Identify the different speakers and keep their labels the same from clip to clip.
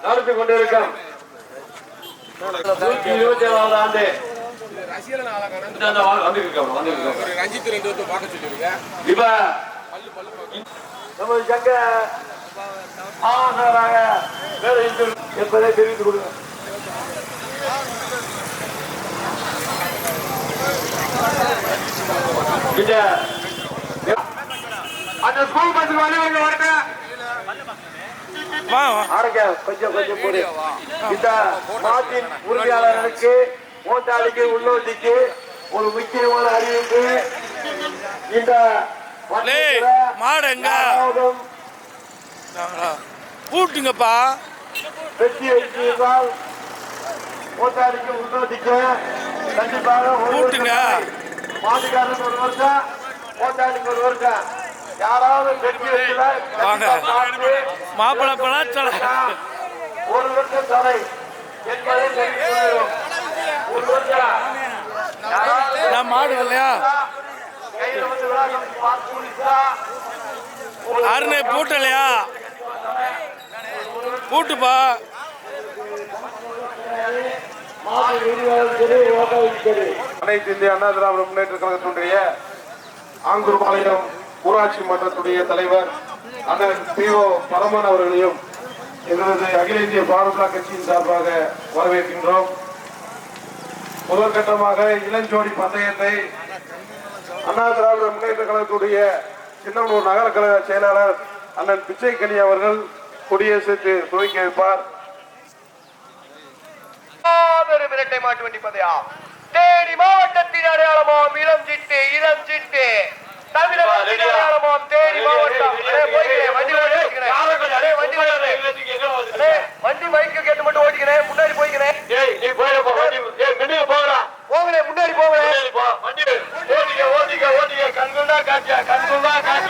Speaker 1: நடத்தி கொண்டிருக்கும் 127வது ஆண்டு
Speaker 2: ரஞ்சித் 2 வருஷம் பார்க்க சொல்லிருக்கேன்.
Speaker 1: இப்ப நமது சங்க ஆவணராக என்பதை தெரிவித்துக் கொடுங்க. அந்த ஸ்கூல் பஸ்ஸுக்கு வழி வரட்ட கொஞ்சம் போடு. இந்த மாட்டின் உறுதியாளர்களுக்கு மூத்தாளிக்கு உள்ளோட்டிக்கு ஒரு முக்கியமான அறிவிப்பு. இந்த
Speaker 3: கூட்டுங்கப்பா
Speaker 1: வெற்றி வைத்தால் மூத்தாளிக்கு உள்ளோட்டிக்கு கண்டிப்பாக
Speaker 3: கூட்டுங்க.
Speaker 1: மாட்டுக்காரனுக்கு ஒரு வருஷம் மூத்தாளிக்கு ஒரு வருஷம். யாராவது வெற்றி வைக்கல
Speaker 3: மாப்பிள்ளை பழம்
Speaker 1: ஒரு வருஷம் தடை என்பதை தெரிவித்துள்ளோம். ஒரு வருஷம்
Speaker 3: நான் மாடு இல்லையா
Speaker 1: கையில் வந்து விழாக்கம் பார்த்து
Speaker 3: அருணை பூட்டலையா பூட்டுப்பா.
Speaker 1: அனைத்து இந்திய அண்ணா திராவிட முன்னேற்ற கழகத்துடைய ஆங்கூர்பாளையம் ஊராட்சி மன்றத்துடைய தலைவர் அண்ணன் பி.ஓ. பரமன் அவர்களையும் எங்களது அகில இந்திய பாரதிய கட்சியின் சார்பாக வரவேற்கின்றோம். முதற்கட்டமாக இளஞ்சோடி பந்தயத்தை அண்ணா திராவிட முன்னேற்ற கழகத்துடைய சின்னமனூர் நகர கழக செயலாளர் அண்ணன் பிச்சைக்கனி அவர்கள் கொடியேற்றி துவக்கி வைப்பார்.
Speaker 4: இரட்டை மாட்டு வண்டி பந்தயம் தேனி மாவட்டத்தின் அடையாளமாம் இளம் சிட்டு தமிழகத்தின் அடையாளமாம் தேனி மாவட்டம். வண்டி மைக்கு கேட்டு மட்டும் ஓட்டிக்கிறேன். முன்னாடி போய்க்கிறேன். போகிறேன் முன்னாடி போகிறேன். கண்குள்ளா காட்சியா கண்குள்ளா காட்சி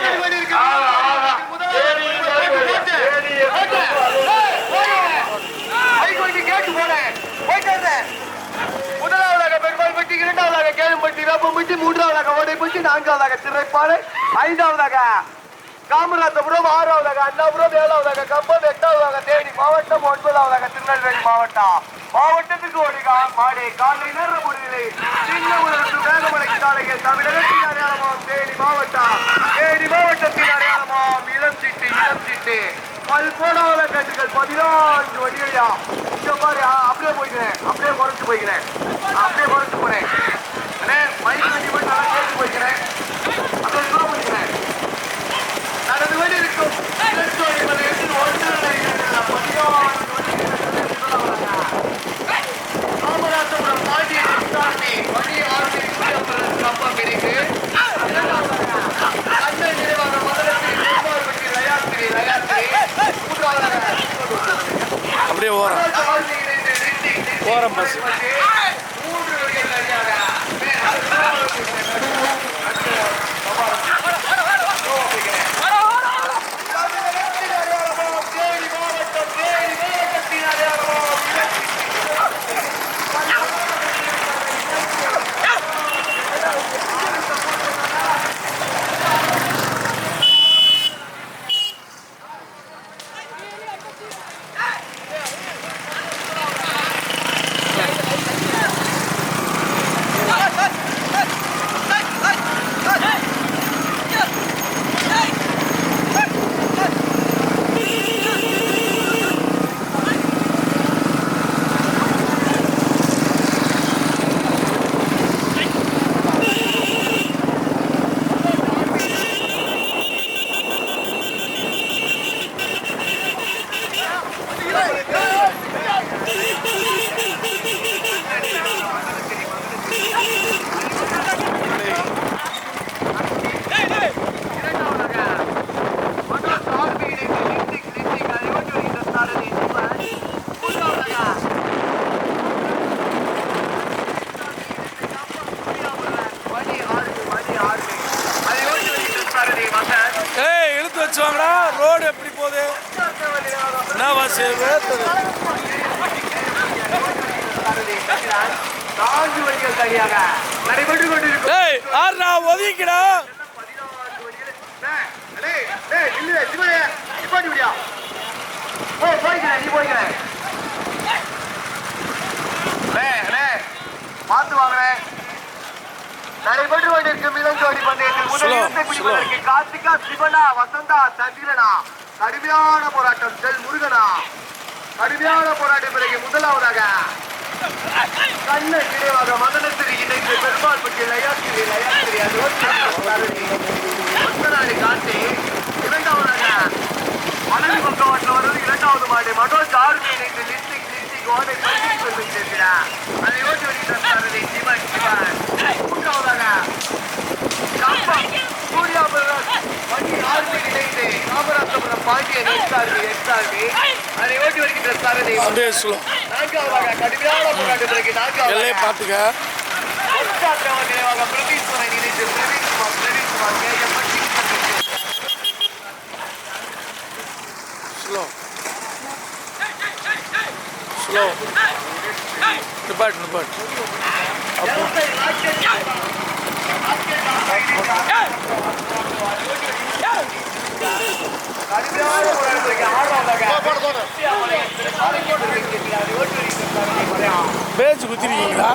Speaker 4: கேட்டு போனேன் போயிட்டு. முதலாவதாக பெருமாள் பட்டி, இரண்டாவதாக கேளும்பட்டி, வேப்பம்பட்டி, மூன்றாவதாக ஓடைப்பட்டி, நான்காவதாக திரைப்பாடு, ஐந்தாவதாக காமராஜபுரம், ஆறாவதாக அண்ணாபுரம், ஏழாவதாக கம்பம், எட்டாவதாக தேனி மாவட்டம், ஒன்பதாவதாக திருநெல்வேலி மாவட்டம். மாவட்டத்துக்கு ஓடிகா மாடி காலை நேர முடியலை சின்ன முதலுக்கு வேகமலை சாலைகள் தமிழகத்தின் அடையாளமாம் தேனி மாவட்டத்தின் அடையாளமாம் இளம் சிட்டு பல்போடாத கட்டுகள் 14 வண்டியா. இங்க பாரு அப்படியே போய்க்கிறேன். அப்படியே குறைச்சு போய்க்கிறேன். மைக் வண்டி போய் நல்லா கேட்டு போய்க்கிறேன். அப்படியே தூரம் போய்க்கிறேன். நடந்து வண்டி இருக்கும். காமராஜபுரம் பாண்டிய வண்டி கம்பம் கிடைக்கு. அண்ணன் நினைவாக மதுரத்தில்
Speaker 3: அப்படியே ஓரம் பஸ் வச்சுவாங்கடா. ரோடு எப்படி போகுது என்னவா செய்யுது? ஒதுக்கிடா
Speaker 4: போய் போய்க்கிறேன். பார்த்து வாங்கினேன். நடைபெற்று கொண்டிருக்கும் இளஞ்சோடி பந்தயத்தில் முதல் இடத்தை பிடிப்பதற்கு கார்த்திகா, சிவனா, வசந்தா, சந்திரனா கடுமையான போராட்டம். செல் முருகனா கடுமையான போராட்டம் பிறகு முதலாவதாக கண்ணன் நினைவாக மதனத்திரி இணைந்து பெருமாள் பற்றி லயாத்திரி ஒன்பதாடி காட்டி இரண்டாவதாக மணலி பக்கவாட்டில் வருவது இரண்டாவது மாடு மனோஜ் ஆர்மி இணைந்து லிஸ்டிக் கோடை பள்ளி சேர்க்கிறார். அதை ஓட்டி வருகிறார் சிவன் மூன்றாவதாக சூர்யா பள்ளி ஆர்மி இணைந்து காமராஜபுரம் பாண்டியன் எக்ஸார்மி அதை ஓட்டி வருகின்ற சாரதி. நான்காவதாக கடுமையான போராட்ட பிறகு நான்காவது
Speaker 3: பார்த்துக்க
Speaker 4: நினைவாக பிரதீஸ்வரன் இணைந்து பிரவீன்குமார்
Speaker 3: ஸ்லோ நிப்பாட்டு பேச்சு குத்திருக்கீங்களா?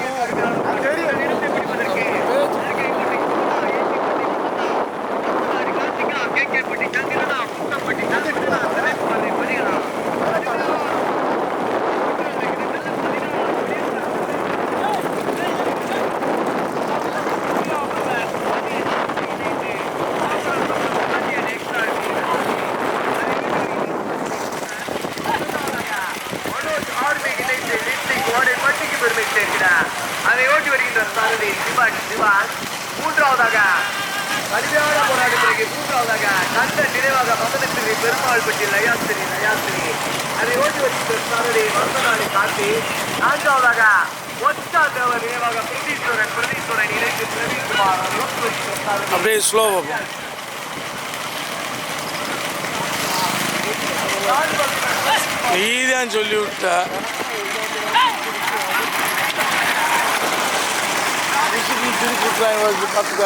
Speaker 4: அதை ஓட்டி வருகின்ற சாரதி சிவான். மூன்றாவதாக கடுமையான போராட்டத்திற்கு மூன்றாவதாக கண்ணன் நினைவாக மதனத்திரி பெருமாள் பற்றி லயாத்திரி அதை ஓட்டி வருகின்ற சாரதி வந்தனாடி காட்டி. நான்காவதாக ஒத்தா தேவர் நினைவாக பிரதீஸ்வரன் இணைந்து பிரவீன்குமார்
Speaker 3: அப்படியே ஸ்லோ. நீதான் சொல்லி விட்ட திருப்பி பார்த்துக்க.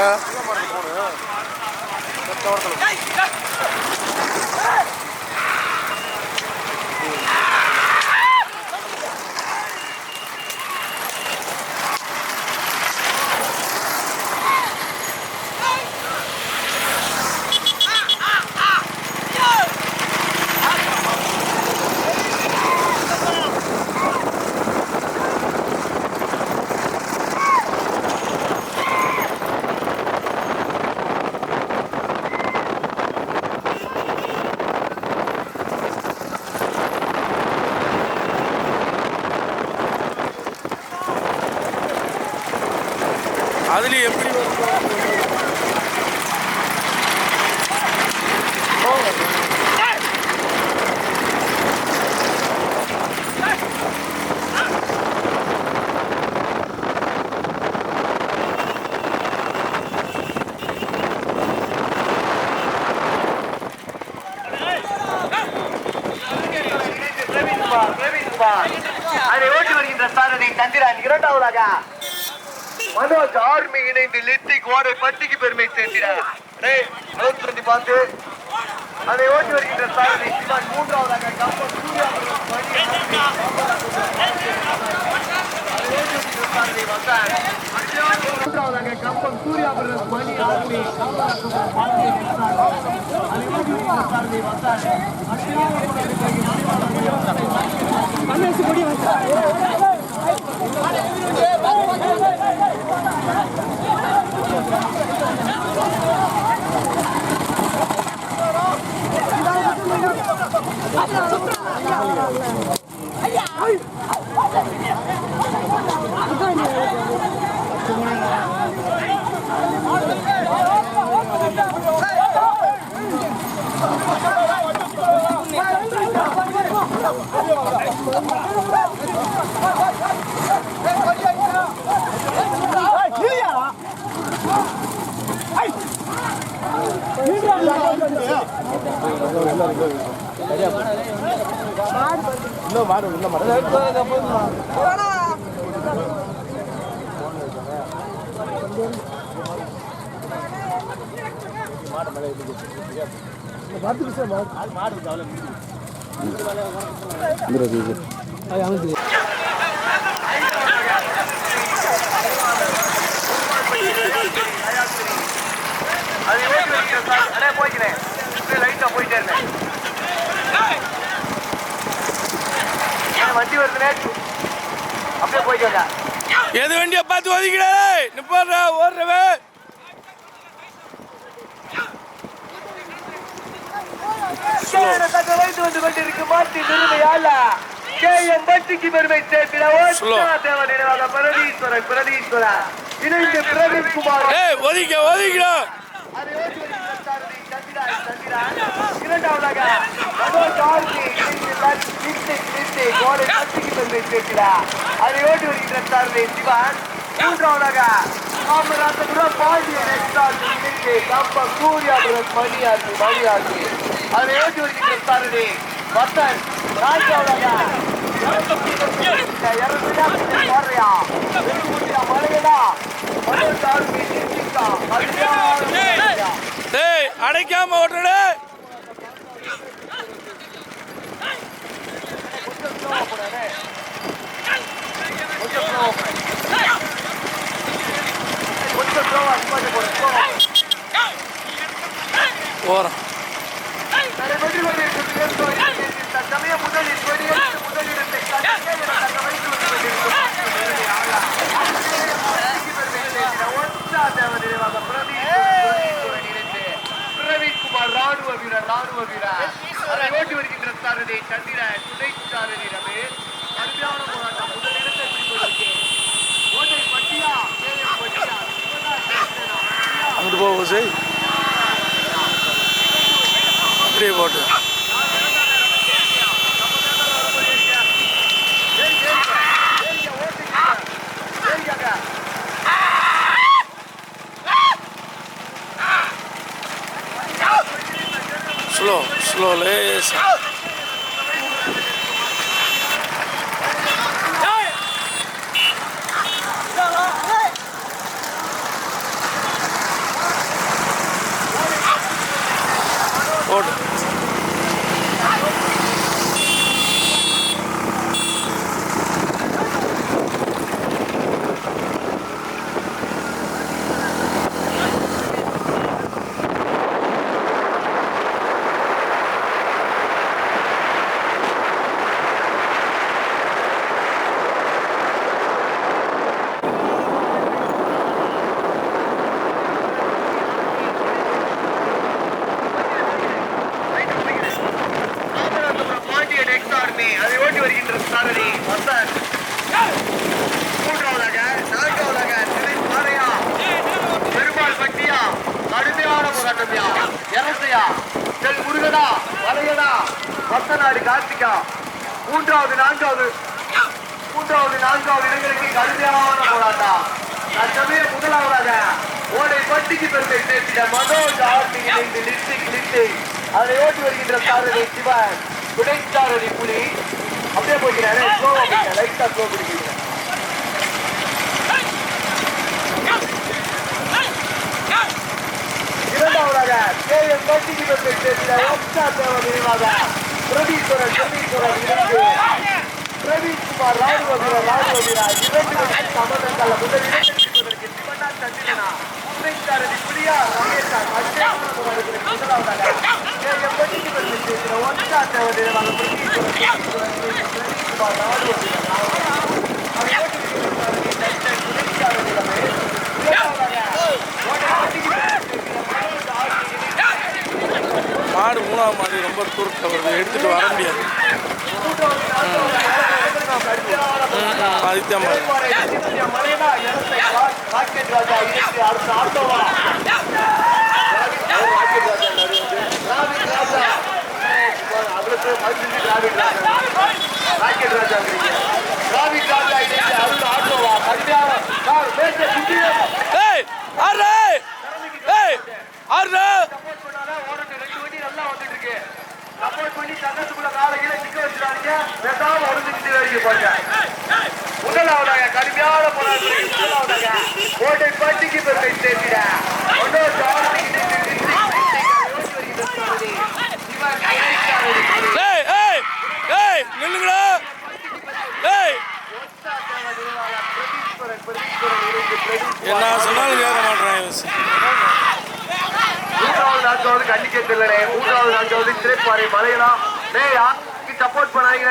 Speaker 3: அதுலேயும் எப்படி
Speaker 4: அதை ஓட்டி வருகின்ற சாரதி சந்திரன். இரண்டாவதாக மனோஜ் ஆர்மி இணைந்து லித்திக் ஓடை பட்டிக்கு பெருமை சேர்க்கிறார். பார்த்து அதை ஓட்டி வருகின்ற சாரதி சிவன். மூன்றாவதாக கம்பம் சூர்யா மூன்றாவதாக கம்பம் சூர்யா மணி ஆர்மி அது ஓட்டி வைக்கிறேன் சார். அடே போய்க்கிறேன். லைட்டா போயிட்டே இருந்தேன். வண்டி வருதுனே அப்படியே போய்க்கோங்க.
Speaker 3: எது வண்டியை பார்த்து ஒதுக்கிடா நிப்பாடுறா ஓடுறவே.
Speaker 4: வைத்து வந்து கொண்டிருக்கு மாற்றி நிறுவையால கேஎம் பட்டிக்கு பெருமை சேர்த்திட தேவ நினைவாக பிரதீஸ்வரன் இணைந்து பிரவீன்குமார்
Speaker 3: ஒதுக்கிடா.
Speaker 4: இரண்டாவதாக கோடை பட்டிக்கு பெருமை சேர்த்திட அதை ஓட்டி வருகின்ற சாரதி சிவன். மூன்றாவதாக காமராஜபுரம் பாண்டியன் கம்பம் சூர்யாபுரம் மணியாசி அதை ஓட்டி வருகின்ற சாரதி வத்தன். நான்காவதாக
Speaker 3: அடைக்காம ஓட்டுற ஓரம்
Speaker 4: தற்சமய முதலிடத்தை பிரவீன்குமார் ராணுவ வீரர் அதை ஓட்டி வருகின்ற சாரதி சந்திரன், துணை சாரதி ரமேஷ். கடுமையான போராட்டம். முதலிடத்தை பிடிப்பதற்கு ஓட்டை பட்டியா
Speaker 3: அங்கிட்டு போக செய் அப்படியே போட்டு ஸ்லோ லேசா ஓடு.
Speaker 4: அதை ஓட்டி வருகின்ற சாரதி வசன். மூன்றாவதாக நான்காவதாக திரை பாறையா பெருமாள் பட்டியா கடுமையான போராட்டத்தையா எரசையா செல் முருகனா வலையனா வசநாடு கார்த்திகா. மூன்றாவது நான்காவது இடங்களுக்கு கடுமையான போராட்டம். தற்சமய முதலாவதாக ஓடை பட்டிக்கு பெருமை சேர்த்திட மனோஜ் ஆர்மி இணைந்து லிஸ்டிக் அதை ஓட்டி வருகின்ற சாரதி சிவன், துணை சாரதி புலி. அப்படியே போய்க்கிறேன். லைட்டா ஸ்லோ பிடிக்கிறீங்க. இரண்டாவதாக கேஎம் பட்டிக்கு பெருமை சேர்த்திட ஒப்சா தேவ நினைவாக பிரதீஸ்வரன் இணைந்து பிரவீன்குமார் ராணுவ வீரர். இரண்டு சமதங்கள் முதலில் சிவனா சந்திரனா துணை சாரதி புலியா ரமேஷா. முதலாவதாக கேஎம் பட்டிக்கு பெருமை சேர்த்திட ஒப்சா தேவ நினைவாக பிரதீஸ்வரன் ராணுவ வீரர்.
Speaker 3: மாடு மூணாவது மாடு ரொம்ப தூரத்தில் வருது, எடுத்துட்டு வர முடியாது. அதுதான்
Speaker 4: முதலாவதாக கடுமையான போராட்டமாக கோட்டை பட்டிக்கு பெருமை சேர்த்திட
Speaker 3: நில்லுங்களா ஏய் என்ன சொன்னாலும் கேட்க மாட்டேன்
Speaker 4: மூன்றாவது நான்காவது கண்டிக்க தெரியல. மூன்றாவது நான்காவது திரைப்பாறை மலையலாம். யாருக்கு சப்போர்ட் பண்ணாங்க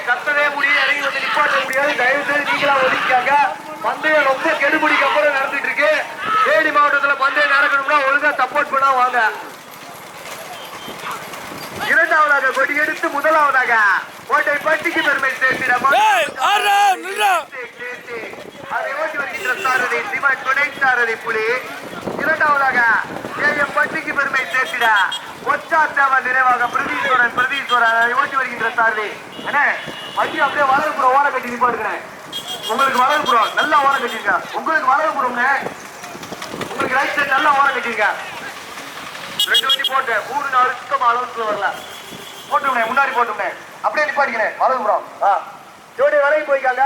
Speaker 4: கத்தவே முடியும், இறங்கி வந்து நிப்பாட்ட முடியாது. தயவு செய்து நீங்களா ஒதுக்கிக்காங்க. பந்தயம் ரொம்ப கெடுபிடிக்கு அப்புறம் நடந்துட்டு இருக்கு. தேனி மாவட்டத்துல பந்தயம் நடக்கணும்னா ஒழுங்கா சப்போர்ட் பண்ணா வாங்க. இரண்டாவதாக கொடி எடுத்து முதலாவதாக கோட்டை பட்டிக்கு பெருமை சேர்த்திடமா அதை ஓட்டி வருகின்ற சாரதி சிவன் துணை சாரதி புலி. இரண்டாவதாக கேஎம் பட்டிக்கு பெருமை சேர்த்திட ஒச்சாத்தவன் நினைவாக பிரதீஸ்வரன் அதை ஓட்டி வருகின்ற சாரதி. என்ன வண்டி அப்படியே வளர்ப்புறம் ஓரம் கட்டி நிப்பாடுகிறேன். உங்களுக்கு வளர்ப்புறம் நல்லா ஓரம் கட்டிருக்க. உங்களுக்கு வளர்ப்புறம்னு உங்களுக்கு ரைட் சைட் நல்லா ஓரம் கட்டிருக்க. 2 வண்டி போட்டேன். 3-4 சுத்தமா அளவுக்கு வரல. போட்டுனேன் முன்னாடி போட்டுனேன். அப்படியே நிப்பாட்டிக்கிறேன் வலதுபுறம். ஜோடி வரைக்கும் போய்க்காங்க.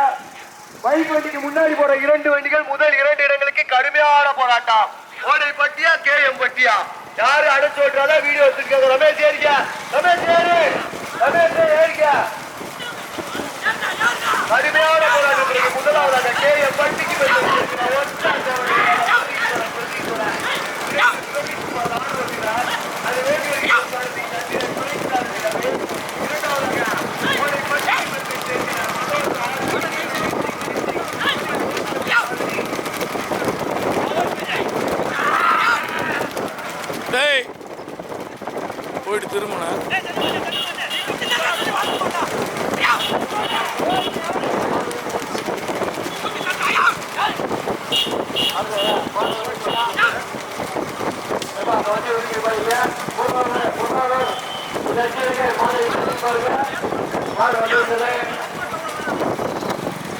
Speaker 4: பைக் வண்டிக்கு முன்னாடி போற 2 வண்டிகள் முதல் 2 இடங்களுக்கு கடுமையான போராட்டம். ஓடை பட்டியா கேஎம் பட்டியா யாரு அடைச்சு ஓட்டுறாங்க வீடியோ வச்சிருக்காங்க. ரமேஷ் ஏறிக்க, ரமேஷ் ஏறு, ரமேஷ் ஏறிக்க. கடுமையான போராட்டம். முதலாவதாக கேஎம் பட்டிக்கு
Speaker 3: போயிட்டு திரும்பின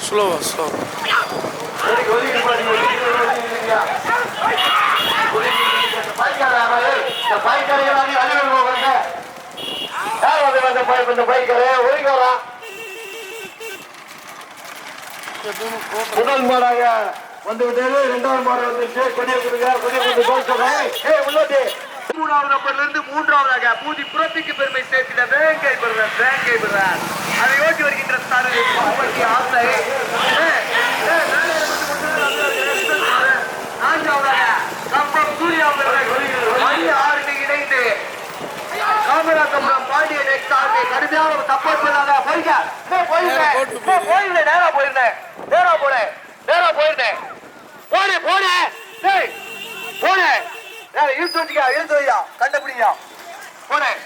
Speaker 3: ஸ்லோவா ஸ்லோ
Speaker 4: முதல் மாடாக வந்து விட்டது. 2வது மாடு வந்துச்சு. கொடியை கொடுங்க, கொடியை கொடுத்து மூணாவது நம்பர்ல இருந்து 3வதாக பூதி புறத்திக்கு பெருமை சேர்த்திட வேங்கை பெறுவார். அதை ஓட்டி வருகின்ற சாரதி ஆசை. 4வதாக கம்பம் சூர்யா மணி 6 இணைந்து காமராஜபுரம் பாண்டியன் எக்ஸார்மே கடுமையாக சப்போர்ட் பண்ணாங்க. போயிருந்தேன் நேரா போயிருந்தேன். இழுத்து வச்சுக்கா கண்டுபிடிங்க. போனேன்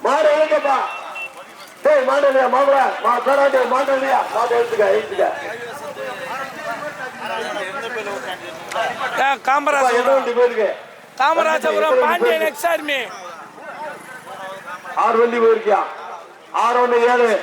Speaker 4: மாடு எழுக்கப்பா. மாடு இல்லையா மாப்பிள மாடு இல்லையா மாடு எழுத்துக்க.
Speaker 3: காமராஜபுரம் பாண்டியன் எக்ஸார்மே
Speaker 4: 6 வண்டி போயிருக்கியா. 6-1-7.